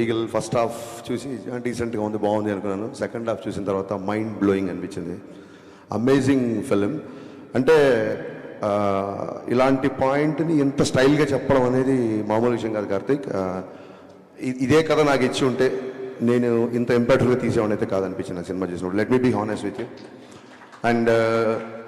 Eagle first half చూసి డీసెంట్గా ఉంది, బాగుంది అనుకున్నాను. సెకండ్ హాఫ్ చూసిన తర్వాత మైండ్ బ్లోయింగ్ అనిపించింది. Amazing film. అంటే ఇలాంటి పాయింట్ని ఎంత స్టైల్గా చెప్పడం అనేది మామూలు విషయం కాదు కార్తీక్. ఇదే కథ నాకు ఇచ్చి ఉంటే నేను ఇంత ఇంపాక్ట్గా తీసేవాడిని అయితే కాదనిపించింది సినిమా చూసినప్పుడు. Let me be honest with you. And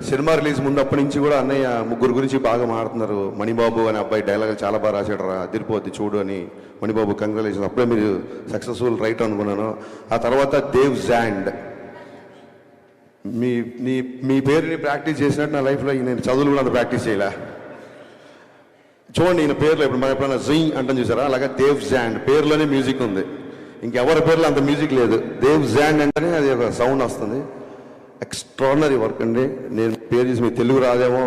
cinema release ముందు అప్పటి నుంచి కూడా అన్నయ్య ముగ్గురు గురించి బాగా మాట్లాడుతున్నారు. మణిబాబు అనే అబ్బాయి డైలాగ్ చాలా బాగా రాశాడు రా, అదిరిపోద్ది చూడు అని. మణిబాబు కంగ్రాచులేషన్, అప్పుడే మీరు సక్సెస్ఫుల్ రైట్ అనుకున్నాను. ఆ తర్వాత దేవ్ జాండ్, మీ పేరుని ప్రాక్టీస్ చేసినట్టు నా లైఫ్లో నేను చదువులు కూడా అంత ప్రాక్టీస్ చేయలే. చూడండి ఈయన పేర్లో ఇప్పుడు మనం ఎప్పుడైనా జీ అంటాం చూసారా, అలాగే దేవ్ జాండ్ పేరులోనే మ్యూజిక్ ఉంది. ఇంకెవరి పేర్లో అంత మ్యూజిక్ లేదు. దేవ్ జాండ్ అంటేనే అది ఒక సౌండ్ వస్తుంది. ఎక్స్ట్రాడినరీ వర్క్ అండి. నేను పేరు చేసి మీరు తెలుగు రాదేమో,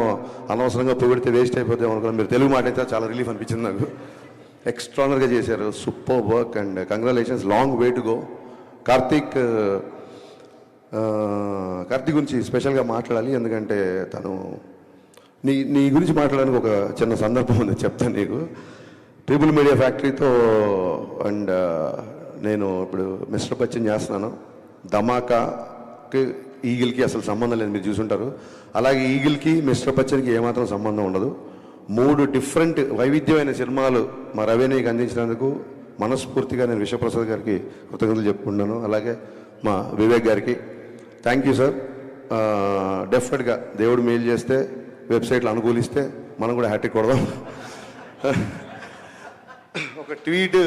అనవసరంగా పొగిడితే వేస్ట్ అయిపోతామో అనుకున్నాను. మీరు తెలుగు మాట అయితే చాలా రిలీఫ్ అనిపించింది నాకు. ఎక్స్ట్రాడినరీగా చేశారు, super work and congratulations. Long way to go. Karthik గురించి స్పెషల్గా మాట్లాడాలి, ఎందుకంటే తను నీ గురించి మాట్లాడడానికి ఒక చిన్న సందర్భం ఉంది, చెప్తాను నీకు. ట్రిపుల్ మీడియా ఫ్యాక్టరీతో అండ్ నేను ఇప్పుడు మిస్టర్ బచ్చన్ చేస్తున్నాను. ధమాకాకి ఈగిల్కి అసలు సంబంధం లేదు, మీరు చూసుంటారు. అలాగే ఈగిల్కి మిస్టర్ బచ్చన్కి ఏమాత్రం సంబంధం ఉండదు. 3 డిఫరెంట్ వైవిధ్యమైన సినిమాలు మా రవినీకి అందించినందుకు మనస్ఫూర్తిగా నేను విశ్వప్రసాద్ గారికి కృతజ్ఞతలు చెప్పుకుంటున్నాను. అలాగే మా వివేక్ గారికి థ్యాంక్ యూ సార్. డెఫినెట్గా దేవుడు మేలు చేస్తే, వెబ్సైట్లు అనుకూలిస్తే మనం కూడా హ్యాట్రిక్ కొడదాం. ఒక ట్వీట్,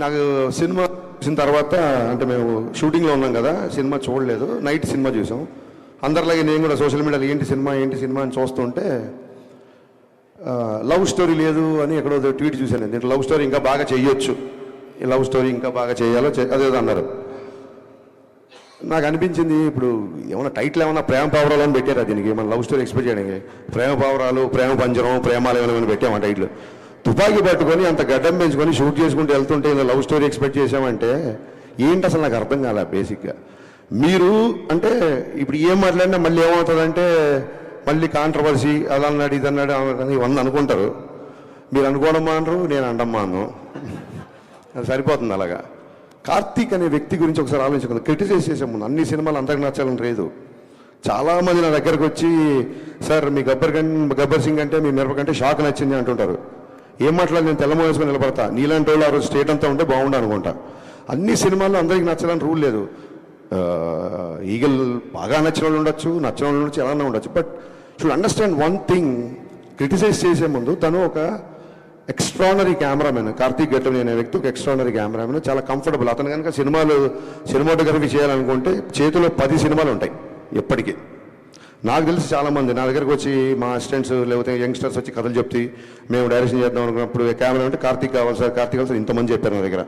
నాకు సినిమా చూసిన తర్వాత, అంటే మేము షూటింగ్లో ఉన్నాం కదా, సినిమా చూడలేదు, నైట్ సినిమా చూసాం. అందరిలాగే నేను కూడా సోషల్ మీడియాలో ఏంటి సినిమా అని చూస్తుంటే లవ్ స్టోరీ లేదు అని ఎక్కడో ట్వీట్ చూశాను. దీంట్లో లవ్ స్టోరీ ఇంకా బాగా చేయొచ్చు, ఈ లవ్ స్టోరీ ఇంకా బాగా చేయాలో అదేదో అన్నారు. నాకు అనిపించింది, ఇప్పుడు ఏమన్నా టైటిల్ ఏమన్నా ప్రేమ పావురాలు అని పెట్టారా దీనికి? మన లవ్ స్టోరీ ఎక్స్పెక్ట్ చేయడానికి ప్రేమ పావురాలు, ప్రేమ పంజరం, ప్రేమాలు ఏమైనా పెట్టామా టైటిల్? తుపాకీ పట్టుకొని అంత గడ్డం పెంచుకొని షూట్ చేసుకుంటూ వెళ్తుంటే ఇలా లవ్ స్టోరీ ఎక్స్పెక్ట్ చేసామంటే ఏంటి అసలు నాకు అర్థం కాలే బేసిక్గా. మీరు అంటే ఇప్పుడు ఏం మాట్లాడినా మళ్ళీ ఏమవుతుందంటే మళ్ళీ కాంట్రవర్సీ, అలా అన్నాడు ఇది అన్నాడు ఇవన్నీ అనుకుంటారు. మీరు అనుకోవడం మానరు, నేను అనడం మాను, అది సరిపోతుంది. అలాగా కార్తీక్ అనే వ్యక్తి గురించి ఒకసారి ఆలోచించుకుందాం. క్రిటిసైజ్ చేసే ముందు అన్ని సినిమాలు అందరికి నచ్చాలని లేదు. చాలామంది నా దగ్గరకు వచ్చి సార్ మీ గబ్బర్ సింగ్ అంటే మీ మిరప కంటే షాక్ నచ్చింది అంటుంటారు. ఏం మాట్లాడి నేను తెల్లమో వేసుకొని నిలబడతా, నీలాంటి వాళ్ళు ఆ రోజు స్టేట్ అంతా ఉంటే బాగుండు అనుకుంటా. అన్ని సినిమాల్లో అందరికి నచ్చాలని రూల్ లేదు. ఈగల్ బాగా నచ్చిన వాళ్ళు ఉండొచ్చు, నచ్చిన వాళ్ళు ఉండొచ్చు, ఎలా ఉండొచ్చు. But should understand one thing, criticize చేసే ముందు తను ఒక ఎక్స్ట్రానరీ కెమెరామెన్. కార్తీక్ గెట్టం అనే వ్యక్తి ఒక ఎక్స్ట్రానరీ కెమెరామెన్, చాలా కంఫర్టబుల్. అతను కనుక సినిమాటోగ్రఫీ చేయాలనుకుంటే చేతిలో 10 సినిమాలు ఉంటాయి ఎప్పటికీ. నాకు తెలిసి చాలామంది నా దగ్గరకు వచ్చి మా అసిస్టెంట్స్ లేకపోతే యంగ్స్టర్స్ వచ్చి కథలు చెప్తే మేము డైరెక్షన్ చేద్దాం అనుకున్నప్పుడు కెమెరా అంటే కార్తీక్ కావాలి సార్ ఇంతమంది చెప్పారు నా దగ్గర.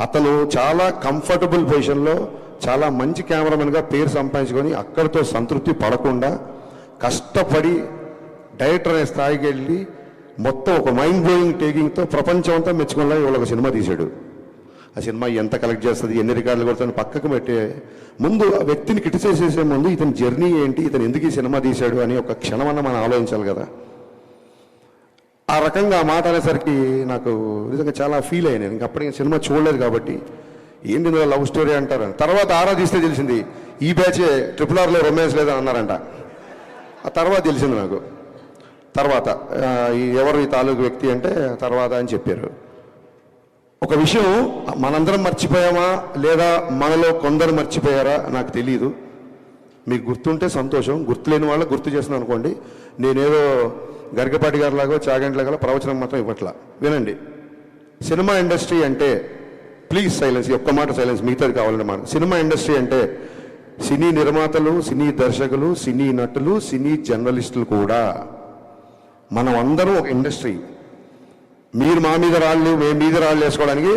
అతను చాలా కంఫర్టబుల్ పొజిషన్లో చాలా మంచి కెమెరామెన్గా పేరు సంపాదించుకొని అక్కడితో సంతృప్తి పడకుండా కష్టపడి డైరెక్టర్ అనే స్థాయికి వెళ్ళి మొత్తం ఒక మైండ్ బ్లోయింగ్ టేకింగ్తో ప్రపంచం అంతా మెచ్చుకునేలా ఇవాళ ఒక సినిమా తీశాడు. ఆ సినిమా ఎంత కలెక్ట్ చేస్తుంది, ఎన్ని రికార్డులు కొడుతుంది పక్కకు పెట్టే ముందు ఆ వ్యక్తిని క్రిటిసైజ్ చేసే ముందు ఇతని జర్నీ ఏంటి, ఇతను ఎందుకు ఈ సినిమా తీశాడు అని ఒక క్షణమన్నా మనం ఆలోచించాలి కదా. ఆ రకంగా ఆ మాట అనేసరికి నాకు నిజంగా చాలా ఫీల్ అయ్యాను. ఇంక అప్పటికి సినిమా చూడలేదు కాబట్టి ఏంటి లవ్ స్టోరీ అంటారు. తర్వాత ఆరాధిస్తే తెలిసింది ఈ బ్యాచే RRRలో రొమాన్స్ లేదని అన్నారంట. ఆ తర్వాత తెలిసింది నాకు. తర్వాత ఎవరు ఈ తాలూకు వ్యక్తి అంటే తర్వాత అని చెప్పారు. ఒక విషయం మనందరం మర్చిపోయామా లేదా మనలో కొందరు మర్చిపోయారా నాకు తెలియదు. మీకు గుర్తుంటే సంతోషం, గుర్తులేని వాళ్ళకి గుర్తు చేస్తున్నాను అనుకోండి. నేనేదో గరికపాటి గారిలాగో చాగంట్లాగా ప్రవచనం మాత్రం ఇవ్వట్లా. వినండి, సినిమా ఇండస్ట్రీ అంటే ప్లీజ్ సైలెన్స్, ఒక్క మాట సైలెన్స్, మిగతాది కావాలనే మాట. సినిమా ఇండస్ట్రీ అంటే సినీ నిర్మాతలు, సినీ దర్శకులు, సినీ నటులు, సినీ జర్నలిస్టులు కూడా మనం అందరం ఒక ఇండస్ట్రీ. మీరు మా మీద రాళ్ళు, మేము మీద రాళ్ళు వేసుకోవడానికి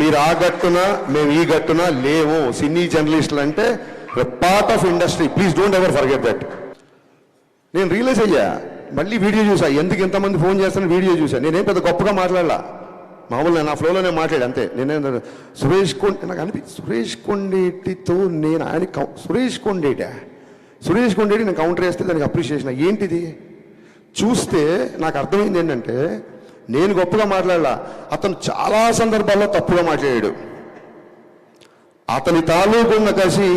మీరు ఆ గట్టున మేము ఈ గట్టున లేవు. సినీ జర్నలిస్టులు అంటే part of industry. Please don't ever forget that. నేను రియలైజ్ అయ్యా, మళ్ళీ వీడియో చూసా, ఎందుకు ఎంతమంది ఫోన్ చేస్తాను వీడియో చూసా. నేనేం పెద్ద గొప్పగా మాట్లాడలా, మామూలుగా నా ఫ్లోలోనే మాట్లాడి అంతే. నేనేం నాకు సురేష్ కొండేటితో నేను ఆయన సురేష్ కొండేటి నేను కౌంటర్ వేస్తే దానికి అప్రిషియేషన్. ఏంటిది చూస్తే నాకు అర్థమైంది ఏంటంటే నేను గొప్పగా మాట్లాడలా, అతను చాలా సందర్భాల్లో తప్పుగా మాట్లాడాడు. అతని తాలూకున్న కసి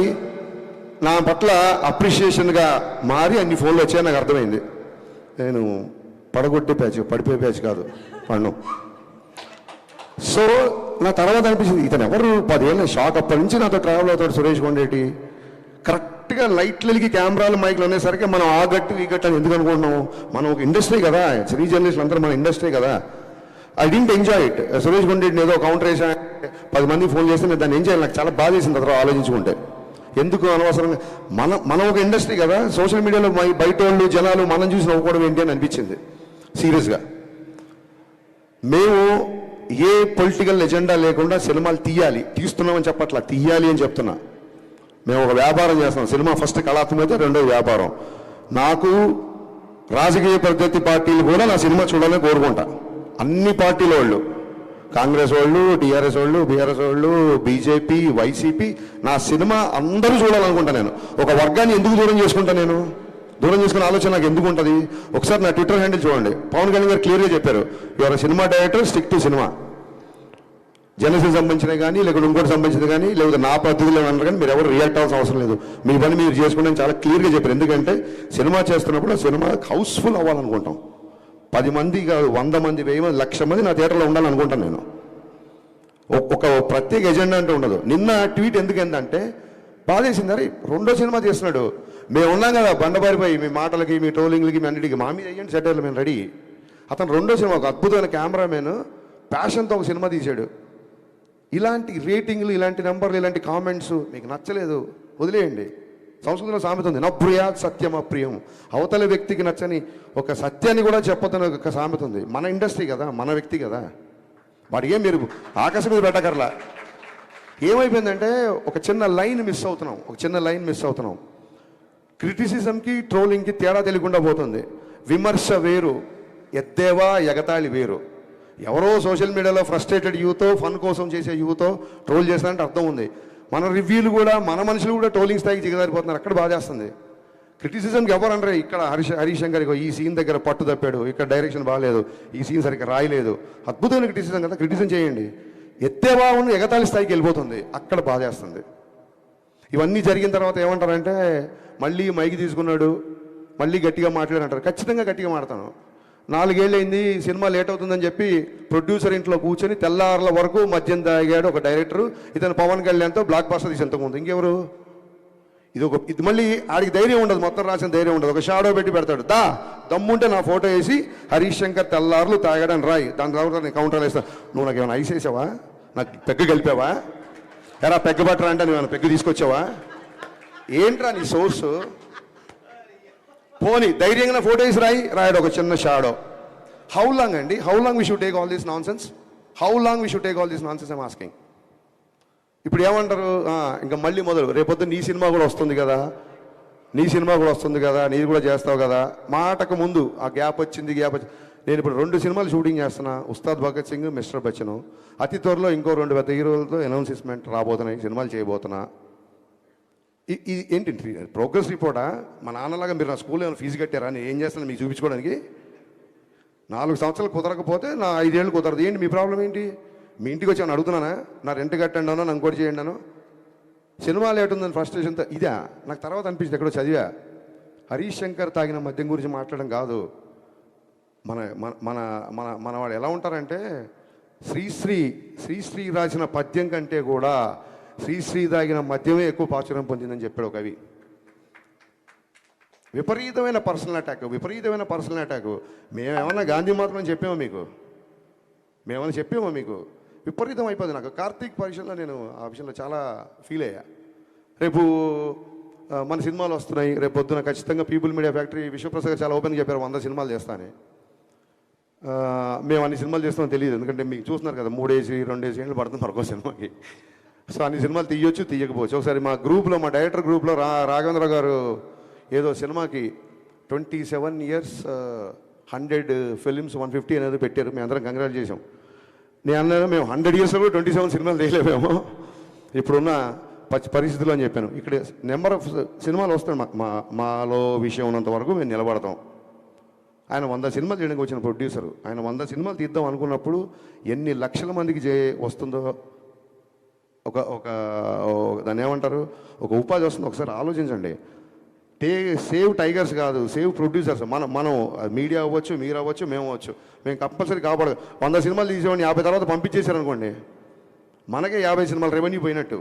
నా పట్ల అప్రిషియేషన్గా మారి అన్ని ఫోన్లు వచ్చాయని నాకు అర్థమైంది. నేను పడగొట్టే ప్యాచ్, పడిపోయే ప్యాచ్ కాదు పన్ను. సో నా తర్వాత అనిపించింది, ఇతను ఎవరు 10 ఏళ్ళ షాక్. అప్పటి నుంచి నాతో ట్రావెల్ అవుతాడు సురేష్ కొండేటి. కరెక్ట్గా లైట్లు వెలిగి కెమెరాలు మైక్లు అనేసరికి మనం ఆ గట్టు ఈ గట్టు అని ఎందుకు అనుకుంటున్నాము? మనం ఒక ఇండస్ట్రీ కదా, శ్రీ జర్నలిస్టులు అందరూ మన ఇండస్ట్రీ కదా. I didn't enjoy it. Suresh కొండేటిని ఏదో కౌంటర్ వేసా 10 మంది ఫోన్ చేస్తే నేను దాన్ని ఎంజాయ్, నాకు చాలా బాధ వేసింది తర్వాత ఆలోచించుకుంటే. ఎందుకు అనవసరంగా మనం ఒక ఇండస్ట్రీ కదా, సోషల్ మీడియాలో బయట వాళ్ళు జనాలు మనం చూసి నవ్వుకోవడం ఏంటి అని అనిపించింది సీరియస్గా. మేము ఏ పొలిటికల్ ఎజెండా లేకుండా సినిమాలు తీస్తున్నామని చెప్పట్లా, తీయాలి అని చెప్తున్నా. మేము ఒక వ్యాపారం చేస్తున్నాం. సినిమా ఫస్ట్ కళాత్మకత, రెండోది వ్యాపారం. నాకు రాజకీయ ప్రత్యర్థి పార్టీలు కూడా నా సినిమా చూడాలని కోరుకుంటా. అన్ని పార్టీల వాళ్ళు, కాంగ్రెస్ వాళ్ళు, టీఆర్ఎస్ వాళ్ళు, బీఆర్ఎస్ వాళ్ళు, బీజేపీ, వైసీపీ, నా సినిమా అందరూ చూడాలనుకుంటా. నేను ఒక వర్గాన్ని ఎందుకు దూరం చేసుకుంటా? నేను దూరం చేసుకునే ఆలోచన నాకు ఎందుకు ఉంటుంది? ఒకసారి నా ట్విట్టర్ హ్యాండిల్ చూడండి. పవన్ కళ్యాణ్ గారు క్లియర్గా చెప్పారు, your cinema director, stick to cinema. Janasena సంబంధించినవి కానీ, లేకపోతే ఇంకోటి సంబంధించినవి కానీ, లేకపోతే నా పద్ధతిలో అన్నారు కానీ మీరు ఎవరు రియాక్ట్ అవ్వాల్సిన అవసరం లేదు. మీ పని మీరు చేసుకుంటే చాలా క్లియర్గా చెప్పారు. ఎందుకంటే సినిమా చేస్తున్నప్పుడు ఆ సినిమా హౌస్ఫుల్ అవ్వాలనుకుంటాం. 10 మంది కాదు, 100 మంది, 1000 మంది, 1,00,000 మంది నా థియేటర్లో ఉండాలనుకుంటాను నేను. ఒక ప్రత్యేక ఎజెండా అంటే ఉండదు. నిన్న ట్వీట్ ఎందుకంటే బాధేసింది. అరే రెండో సినిమా చేస్తున్నాడు, మేము ఉన్నాం కదా బండబారిపోయి, మీ మాటలకి, మీ ట్రోలింగ్లకి, మీ అన్నిటికీ మా మీద అయ్యండి సెటర్లు, మేము రెడీ. అతను రెండో సినిమా, ఒక అద్భుతమైన కెమెరామెన్ ప్యాషన్తో ఒక సినిమా తీశాడు. ఇలాంటి రేటింగ్లు, ఇలాంటి నెంబర్లు, ఇలాంటి కామెంట్స్ మీకు నచ్చలేదు, వదిలేయండి. సంస్కృతిలో సామెత ఉంది, నభ్రుయాత్ సత్యం అప్రియం. అవతల వ్యక్తికి నచ్చని ఒక సత్యాన్ని కూడా చెప్పొద్దని ఒక సామెత ఉంది. మన ఇండస్ట్రీ కదా, మన వ్యక్తి కదా, వాడికి మీరు ఆకాశం మీద పెట్టకర్లా. ఏమైపోయిందంటే ఒక చిన్న లైన్ మిస్ అవుతున్నాం. క్రిటిసిజంకి, ట్రోలింగ్కి తేడా తెలియకుండా పోతుంది. విమర్శ వేరు, ఎద్దేవా ఎగతాళి వేరు. ఎవరో సోషల్ మీడియాలో ఫ్రస్ట్రేటెడ్ యూతో, ఫన్ కోసం చేసే యూతో ట్రోల్ చేస్తారంటే అర్థం ఉంది. మన రివ్యూలు కూడా, మన మనుషులు కూడా ట్రోలింగ్ స్థాయికి దిగజారిపోతున్నారు. అక్కడ బాధ చేస్తుంది. క్రిటిసిజంకి ఎవరు అనరే, ఇక్కడ హరీష్ శంకర్ ఈ సీన్ దగ్గర పట్టు తప్పాడు, ఇక్కడ డైరెక్షన్ బాగాలేదు, ఈ సీన్ సరిగ్గా రాయలేదు. అద్భుతమైన క్రిటిసిజం కదా, క్రిటిసిజం చేయండి. ఎత్తేవా ఉన్న ఎగతాళి స్థాయికి వెళ్ళిపోతుంది, అక్కడ బాధ చేస్తుంది. ఇవన్నీ జరిగిన తర్వాత ఏమంటారంటే, మళ్ళీ మైకి తీసుకున్నాడు, మళ్ళీ గట్టిగా మాట్లాడంటారు. ఖచ్చితంగా గట్టిగా మాట్లాడతాను. 4 ఏళ్ళు అయింది, సినిమా లేట్ అవుతుందని చెప్పి ప్రొడ్యూసర్ ఇంట్లో కూర్చొని తెల్లారుల వరకు మద్యం తాగాడు ఒక డైరెక్టర్. ఇతను పవన్ కళ్యాణ్తో బ్లాక్ బస్టర్ తీసి ఎంతకుముందు ఇంకెవరు? ఇది మళ్ళీ ఆడికి ధైర్యం ఉండదు, మొత్తం రాసిన ధైర్యం ఉండదు. ఒక షాడో పెట్టి పెడతాడు, దమ్ముంటే నా ఫోటో వేసి హరీష్ శంకర్ తెల్లారులు తాగాడని రాయి, దాని తర్వాత నేను కౌంటర్ వేస్తా. నువ్వు నాకు ఏమైనా ఐస్ వేసావా? నాకు పెగ్గు కలిపావా? ఎరా పెగ్గు పట్టరా అంటే నువ్వు పెగ్గు తీసుకొచ్చావా? ఏంట్రా నీ సోర్సు? పోనీ ధైర్యంగా ఫోటో వేసి రాయడు ఒక చిన్న షాడో. హౌ లాంగ్ అండి? How long we should take all this non sense? I'm asking. ఇప్పుడు ఏమంటారు, ఇంకా మళ్ళీ మొదలు, రేపొద్దు నీ సినిమా కూడా వస్తుంది కదా, నీది కూడా చేస్తావు కదా. మాటకు ముందు ఆ గ్యాప్ వచ్చింది. నేను ఇప్పుడు 2 సినిమాలు షూటింగ్ చేస్తున్నా, ఉస్తాద్ భగత్ సింగ్, మిస్టర్ బచ్చన్. అతి త్వరలో ఇంకో 2 పెద్ద హీరోలతో అనౌన్స్మెంట్ రాబోతున్నాయి, సినిమాలు చేయబోతున్నా. ఇది ఏంటి ప్రోగ్రెస్ రిపోర్టా? మా నాన్నలాగా మీరు నా స్కూల్లో ఏమైనా ఫీజు కట్టారా? నేను ఏం చేస్తాను మీకు చూపించుకోవడానికి? 4 సంవత్సరాలు కుదరకపోతే నా 5 ఏళ్ళు కుదరదు. ఏంటి మీ ప్రాబ్లం ఏంటి? మీ ఇంటికి వచ్చి ఏమైనా అడుగుతున్నానా? నా రెంట్ కట్టండి అన్నా, నన్ను ఇంకోటి చేయండి అను. సినిమా లేట్ ఉందని ఫ్రస్ట్రేషన్తో ఇదా? నాకు తర్వాత అనిపించింది, ఎక్కడో చదివా, హరీష్ శంకర్ తాగిన మద్యం గురించి మాట్లాడడం కాదు. మన మన మన మన వాడు ఎలా ఉంటారంటే, శ్రీశ్రీ రాసిన పద్యం కంటే కూడా శ్రీశ్రీ తాగిన మద్యమే ఎక్కువ ప్రాచుర్యం పొందిందని చెప్పాడు ఒక కవి. విపరీతమైన పర్సనల్ అటాక్. మేమేమన్నా గాంధీ మాత్రం చెప్పామో మీకు? విపరీతం అయిపోయింది. నాకు కార్తీక్ పరీక్షలో నేను ఆ విషయంలో చాలా ఫీల్ అయ్యా. రేపు మన సినిమాలు వస్తున్నాయి, రేపు పొద్దున ఖచ్చితంగా పీపుల్ మీడియా ఫ్యాక్టరీ విశ్వప్రసాద్ చాలా ఓపెన్గా చెప్పారు 100 సినిమాలు చేస్తానని. మేము అన్ని సినిమాలు చేస్తామని తెలియదు, ఎందుకంటే మీకు చూస్తున్నారు కదా 3-2 ఏళ్ళు పడుతుంది మరొక సినిమాకి. సో అన్ని సినిమాలు తీయొచ్చు, తీయకపోవచ్చు. ఒకసారి మా డైరెక్టర్ గ్రూప్లో రాఘవేంద్ర గారు ఏదో సినిమాకి 27 years 100 films 150 అనేది పెట్టారు. మేము అందరం కంగ్రాట్ చేసాం. నేను అన్నాను, మేము 100 yearsలో కూడా 27 సినిమాలు తీయలేమేమో ఇప్పుడున్న పరిస్థితులు అని చెప్పాను. ఇక్కడ నెంబర్ ఆఫ్ సినిమాలు వస్తాయి, మాలో విషయం ఉన్నంత వరకు మేము నిలబడతాం. ఆయన 100 సినిమాలు చేయడానికి వచ్చిన ప్రొడ్యూసరు. ఆయన 100 సినిమాలు తీద్దాం అనుకున్నప్పుడు ఎన్ని లక్షల మందికి వస్తుందో, ఒక ఒక దాన్ని ఏమంటారు, ఒక ఉపాధి వస్తుందో ఒకసారి ఆలోచించండి. సేవ్ టైగర్స్ కాదు, సేవ్ ప్రొడ్యూసర్స్. మనం మీడియా అవ్వచ్చు, మీరు అవ్వచ్చు, మేము అవ్వచ్చు. మేము కంపల్సరీ కాపాడు. 100 సినిమాలు తీసేవాడిని 50 తర్వాత పంపించేశారనుకోండి, మనకే 50 సినిమాలు రెవెన్యూ పోయినట్టు.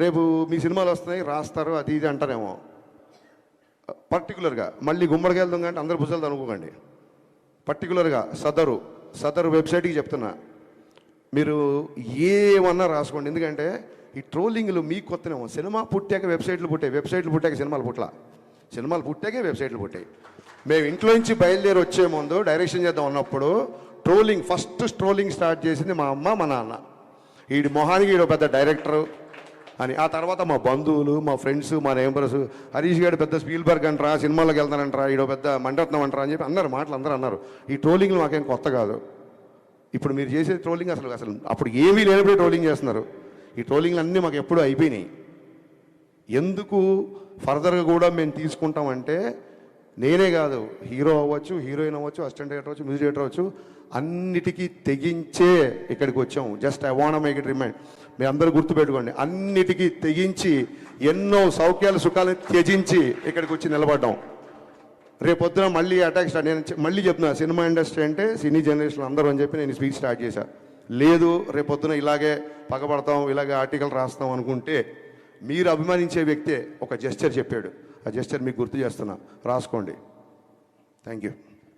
రేపు మీ సినిమాలు వస్తున్నాయి, రాస్తారు, అది ఇది అంటారేమో. పర్టికులర్గా మళ్ళీ గుమ్మడికి వెళ్దాం కంటే అందరు భుజాలు అనుకోకండి. పర్టికులర్గా సదరు వెబ్సైట్కి చెప్తున్నా, మీరు ఏమన్నా రాసుకోండి. ఎందుకంటే ఈ ట్రోలింగ్లు మీకు కొత్తనేమో. సినిమా పుట్టాక వెబ్సైట్లు పుట్టాక సినిమాలు పుట్టాకే వెబ్సైట్లు పుట్టాయి. మేము ఇంట్లో నుంచి బయలుదేరి వచ్చే ముందు డైరెక్షన్ చేద్దాం అన్నప్పుడు ఫస్ట్ ట్రోలింగ్ స్టార్ట్ చేసింది మా అమ్మ, మా నాన్న. వీడి మొహానికి వీడు పెద్ద డైరెక్టరు అని. ఆ తర్వాత మా బంధువులు, మా ఫ్రెండ్స్, మా నేబర్స్, హరీష్ గారు పెద్ద స్పీల్బర్గ్ అంటారా, సినిమాలోకి వెళ్తానంటారా, ఈడో పెద్ద మండరత్నం అంటారా అని చెప్పి మాటలు అందరూ అన్నారు. ఈ ట్రోలింగ్లు మాకేం కొత్త కాదు. ఇప్పుడు మీరు చేసే ట్రోలింగ్ అసలు అప్పుడు ఏమీ లేనప్పుడే ట్రోలింగ్ చేస్తున్నారు. ఈ ట్రోలింగ్లు అన్నీ మాకు ఎప్పుడూ అయిపోయినాయి. ఎందుకు ఫర్దర్గా కూడా మేము తీసుకుంటామంటే, నేనే కాదు, హీరో అవ్వచ్చు, హీరోయిన్ అవ్వచ్చు, అసిస్టెంట్ డైరెక్టర్ అవ్వచ్చు, మ్యూజిక్ డైరెక్టర్ అవ్వచ్చు, అన్నిటికీ తెగించే ఇక్కడికి వచ్చాము. Just I want make it remind. మీ అందరూ గుర్తుపెట్టుకోండి, అన్నిటికీ తెగించి ఎన్నో సౌఖ్యాలు సుఖాలను త్యజించి ఇక్కడికి వచ్చి నిలబడ్డాం. రేపొద్దున మళ్ళీ అటాక్ స్టార్ట్. నేను మళ్ళీ చెప్తున్నా, సినిమా ఇండస్ట్రీ అంటే సినీ జనరేషన్ అందరూ అని చెప్పి నేను స్పీచ్ స్టార్ట్ చేశాను. లేదు రేపొద్దున ఇలాగే పగబడతాం, ఇలాగే ఆర్టికల్ రాస్తాం అనుకుంటే, మీరు అభిమానించే వ్యక్తే ఒక జెస్చర్ చెప్పాడు. ఆ జెస్చర్ మీకు గుర్తు చేస్తున్నా, రాసుకోండి. Thank you.